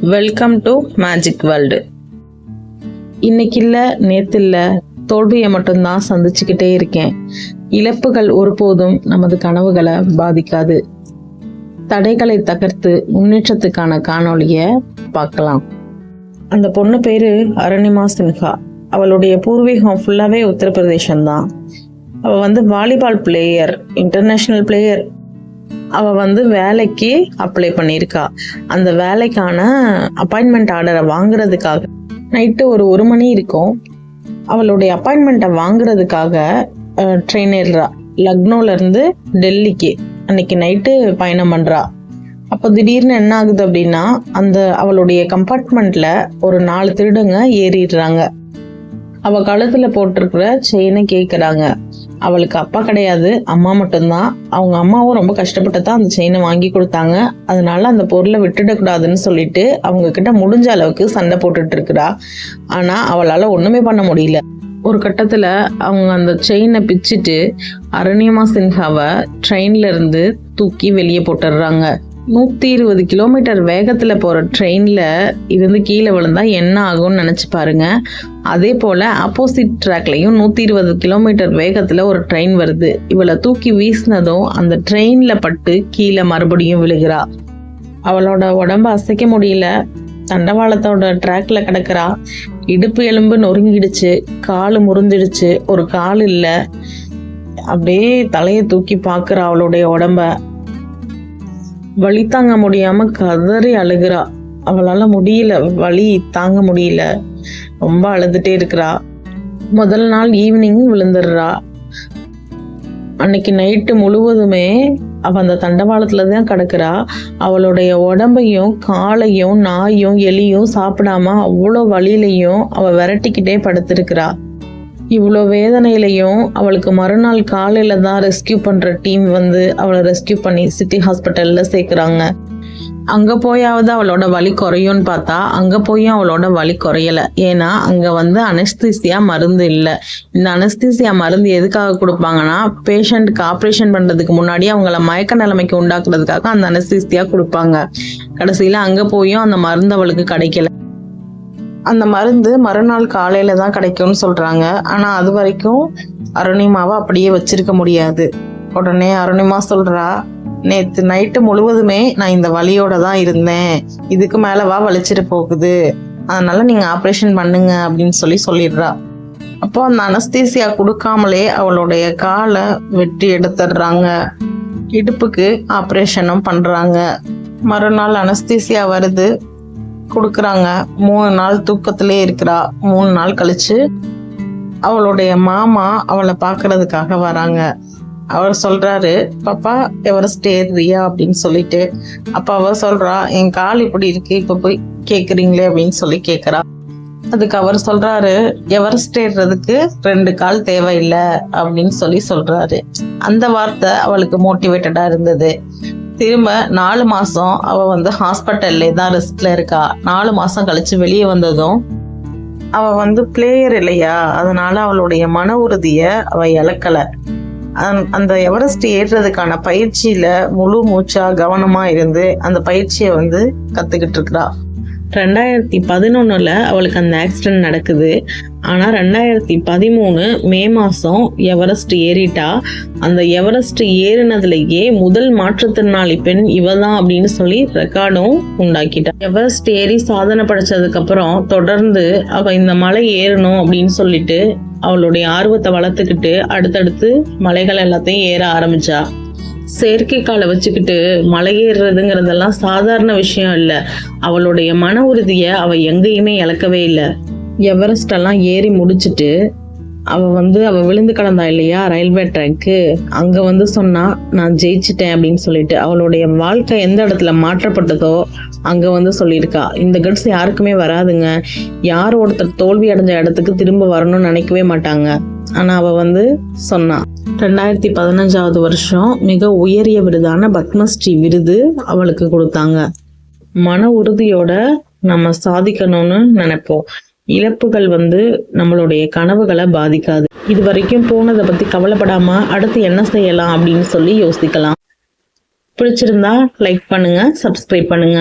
Welcome to magic world. இன்னைக்கு இல்லை, நேற்று இல்லை, தோல்வியை மட்டும்தான் சந்திச்சுக்கிட்டே இருக்கேன். இழப்புகள் ஒருபோதும் நமது கனவுகளை பாதிக்காது. தடைகளை தகர்த்து முன்னேற்றத்துக்கான காணொளியை பார்க்கலாம். அந்த பொண்ணு பேரு அருணிமா சின்ஹா. அவளுடைய பூர்வீகம் ஃபுல்லாகவே உத்தரப்பிரதேசம் தான். அவள் வாலிபால் பிளேயர், இன்டர்நேஷ்னல் பிளேயர். அவள் வேலைக்கு அப்ளை பண்ணியிருக்கா. அந்த வேலைக்கான அப்பாயின்மெண்ட் ஆர்டரை வாங்குறதுக்காக நைட்டு ஒரு மணி இருக்கும். அவளுடைய அப்பாயின்மெண்ட்டை வாங்குறதுக்காக ட்ரெயின் ஏறுறா. லக்னோலேருந்து டெல்லிக்கு அன்னைக்கு நைட்டு பயணம் பண்ணுறா. அப்போ திடீர்னு என்ன ஆகுது அப்படின்னா, அவளுடைய கம்பார்ட்மெண்ட்டில் ஒரு 4 திருடங்க ஏறிடுறாங்க. அவள் கழுத்தில் போட்டிருக்கிற செயினை கேட்குறாங்க. அவளுக்கு அப்பா கிடையாது, அம்மா மட்டும்தான். அவங்க அம்மாவும் ரொம்ப கஷ்டப்பட்டு தான் அந்த செயினை வாங்கி கொடுத்தாங்க. அதனால அந்த பொருளை விட்டுடக்கூடாதுன்னு சொல்லிட்டு அவங்க கிட்ட முடிஞ்ச அளவுக்கு சண்டை போட்டுட்டு இருக்கிறா. ஆனா அவளால ஒண்ணுமே பண்ண முடியல. ஒரு கட்டத்துல அவங்க அந்த செயினை பிச்சுட்டு அருணிமா சின்ஹாவை ட்ரெயின்ல இருந்து தூக்கி வெளியே போட்டுடுறாங்க. 120 கிலோமீட்டர் வேகத்துல போற ட்ரெயின்ல இருந்து கீழே விழுந்தா என்ன ஆகும்னு நினைச்சு பாருங்க. அதே போல ஆப்போசிட் ட்ராக்லயும் 120 கிலோமீட்டர் வேகத்துல ஒரு ட்ரெயின் வருது. இவளை தூக்கி வீசினதும் அந்த ட்ரெயின்ல பட்டு கீழே மறுபடியும் விழுகிறா. அவளோட உடம்ப அசைக்க முடியல. தண்டவாளத்தோட ட்ராக்ல கிடக்குறா. இடுப்பு எலும்பு நொறுங்கிடுச்சு, காலு முறிஞ்சிடுச்சு, ஒரு கால் இல்ல. அப்படியே தலையை தூக்கி பாக்குறா. அவளுடைய உடம்ப வலி தாங்க முடியாம கதறி அழுகிறா. அவளால முடியல, வலி தாங்க முடியல, ரொம்ப அழுதுட்டே இருக்கிறா. முதல் நாள் ஈவினிங் விழுந்துடுறா. அன்னைக்கு நைட்டு முழுவதுமே அவ அந்த தண்டவாளத்துலதான் கிடக்குறா. அவளுடைய உடம்பையும் காலையும் நாயும் எலியும் சாப்பிடாம அவ்வளோ வலியிலையும் அவ விரட்டிக்கிட்டே படுத்திருக்கிறா. இவ்வளோ வேதனையிலையும் அவளுக்கு மறுநாள் காலையில தான் ரெஸ்கியூ பண்ற டீம் அவளை ரெஸ்கியூ பண்ணி சிட்டி ஹாஸ்பிட்டல்ல சேர்க்குறாங்க. அங்க போயாவது அவளோட வலி குறையும்னு பார்த்தா அங்க போயும் அவளோட வலி குறையல. ஏன்னா அங்க அனஸ்தீசியா மருந்து இல்லை. இந்த அனஸ்தீசியா மருந்து எதுக்காக கொடுப்பாங்கன்னா, பேஷண்ட்டுக்கு ஆப்ரேஷன் பண்றதுக்கு முன்னாடி அவங்கள மயக்க நிலைமைக்கு உண்டாக்குறதுக்காக அந்த அனஸ்தீசியா கொடுப்பாங்க. கடைசியில அங்க போயும் அந்த மருந்து அவளுக்கு கிடைக்கல. அந்த மருந்து மறுநாள் காலையில தான் கிடைக்கும்னு சொல்றாங்க. ஆனா அது வரைக்கும் அருணிமாவை அப்படியே வச்சிருக்க முடியாது. உடனே அருணிமா சொல்றா, நேத்து நைட்டு முழுவதுமே நான் இந்த வலியோட தான் இருந்தேன், இதுக்கு மேலவா வலிச்சிட்டு போகுது, அதனால நீங்க ஆப்ரேஷன் பண்ணுங்க அப்படின்னு சொல்லிடுறா. அப்போ அந்த அனஸ்தீசியா கொடுக்காமலே அவளுடைய காலை வெட்டி எடுத்துடுறாங்க. இடுப்புக்கு ஆப்ரேஷனும் பண்றாங்க. மறுநாள் அனஸ்தீசியா வருது, கொடுக்குறாங்க. 3 நாள் தூக்கத்திலே இருக்கிறா. 3 நாள் கழிச்சு அவளுடைய மாமா அவளை பார்க்கறதுக்காக வராங்க. அவர் சொல்றாரு, பாப்பா எவரெஸ்ட் ஏறுறியா அப்படின்னு சொல்லிட்டு. அப்ப அவ சொல்றா, என் கால் இப்படி இருக்கு, இப்ப போய் கேக்குறீங்களே அப்படின்னு கேக்குறா. அதுக்கு அவர் சொல்றாரு, எவரெஸ்ட் ஏறுறதுக்கு 2 கால் தேவையில்லை அப்படின்னு சொல்றாரு. அந்த வார்த்தை அவளுக்கு மோட்டிவேட்டடா இருந்தது. திரும்ப 4 மாசம் அவ ஹாஸ்பிட்டல்லே தான் ரெஸ்ட்ல இருக்கா. 4 மாசம் கழிச்சு வெளியே வந்ததும் அவ பிளேயர் இல்லையா, அதனால அவளுடைய மன உறுதிய அவ இழக்கல. அந்த எவரெஸ்ட் ஏறுறதுக்கான பயிற்சியில முழு மூச்சா கவனமா இருந்து அந்த பயிற்சியை கத்துக்கிட்டு இருக்கிறா. 2011 அவளுக்கு அந்த ஆக்சிடென்ட் நடக்குது. ஆனா 2013 மே மாசம் எவரெஸ்ட் ஏறிட்டா. அந்த எவரெஸ்ட் ஏறினதுலயே முதல் மாற்றுத்திறனாளி பெண் இவதான் அப்படின்னு ரெக்கார்டும் உண்டாக்கிட்டா. எவரெஸ்ட் ஏறி சாதனை படைச்சதுக்கு அப்புறம் தொடர்ந்து அவ இந்த மலை ஏறணும் அப்படின்னு அவளுடைய ஆர்வத்தை வளர்த்துக்கிட்டு அடுத்தடுத்து மலைகள் எல்லாத்தையும் ஏற ஆரம்பிச்சா. செயற்கைக்காலை வச்சுக்கிட்டு மலை ஏறுறதுங்கிறதெல்லாம் சாதாரண விஷயம் இல்லை. அவளுடைய மன உறுதிய அவ எங்கேயுமே இழக்கவே இல்லை. எவரெஸ்ட் எல்லாம் ஏறி முடிச்சுட்டு அவ விழுந்து கிடந்தா இல்லையா ரயில்வே ட்ராக்கு, அங்க சொன்னா நான் ஜெயிச்சிட்டேன் அப்படின்னு அவளுடைய வாழ்க்கை எந்த இடத்துல மாற்றப்பட்டதோ அங்க சொல்லியிருக்கா. இந்த கட்ஸ் யாருக்குமே வராதுங்க. யார் ஒருத்தர் தோல்வி அடைஞ்ச இடத்துக்கு திரும்ப வரணும்னு நினைக்கவே மாட்டாங்க. ஆனா அவ சொன்னா. 2015 வருஷம் மிக உயரிய விருதான பத்மஸ்ரீ விருது அவளுக்கு கொடுத்தாங்க. மன உறுதியோட நம்ம சாதிக்கணும்னு நினைப்போம். இழப்புகள் நம்மளுடைய கனவுகளை பாதிக்காது. இது வரைக்கும் போனதை பத்தி கவலைப்படாம அடுத்து என்ன செய்யலாம் அப்படின்னு யோசிக்கலாம். பிடிச்சிருந்தா லைக் பண்ணுங்க, சப்ஸ்கிரைப் பண்ணுங்க.